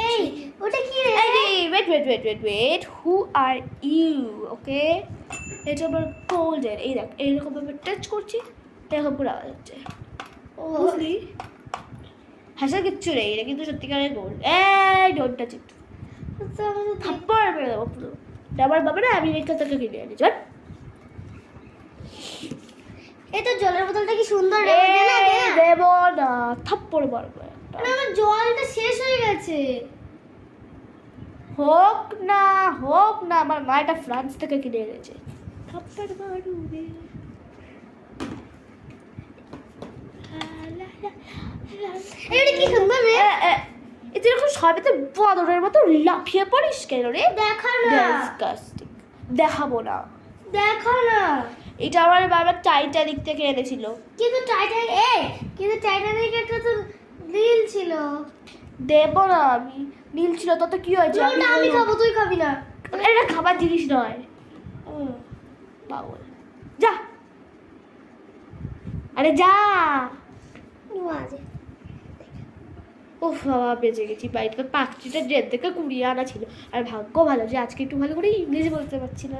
এই ওটা কি রে? wait, who are you? Okay, এটা আবার গোল্ডেন। এই দেখ এইরকম ভাবে টাচ করছি এরকম পুরো আওয়াজ হচ্ছে, বুঝলি? হাসা কিচ্ছু নেই, এটা কিন্তু সত্যিকারের গোল্ড। এই ডোন্ট টাচ ইট, থাপ্পড় মেরে দেবো পুরো। আমার বাবা না আমি রেখা থেকে কিনে আনি। চল এই তো জলের বোতলটা কি সুন্দর রে, দেবো না, থাপ্পড় মারবো একটা। আমার জলটা শেষ হয়ে গেছে। হোক না আমার মা এটা ফ্রান্স থেকে কিনে এনেছে। থাপ্পড় মারবে। এটা কি সুন্দর রে। এটা এরকম সবেতে বাদরের মতো লাফিয়ে পড়িস কেন রে? দেখা না, ডিসগাস্টিং। দেখাবো না, দেখা না। এটা আমার বাবা টাইটানিক থেকে এনেছিল। কিন্তু টাইটানিকের তো নীল ছিল। দেবো না আমি, নীল ছিল তত কি হয়েছে? ওটা আমি খাবো, তুই খাবি না। এটা খাবার জিনিস নয় পাগল। যা, আরে যা। উফ বাবা বেঁচে গেছি। বাড়িতে পাখিটা জেদ থেকে কুড়িয়ে আনা ছিল, আর ভাগ্য ভালো যে আজকে একটু ভালো করে ইংরেজি বলতে পারছি না।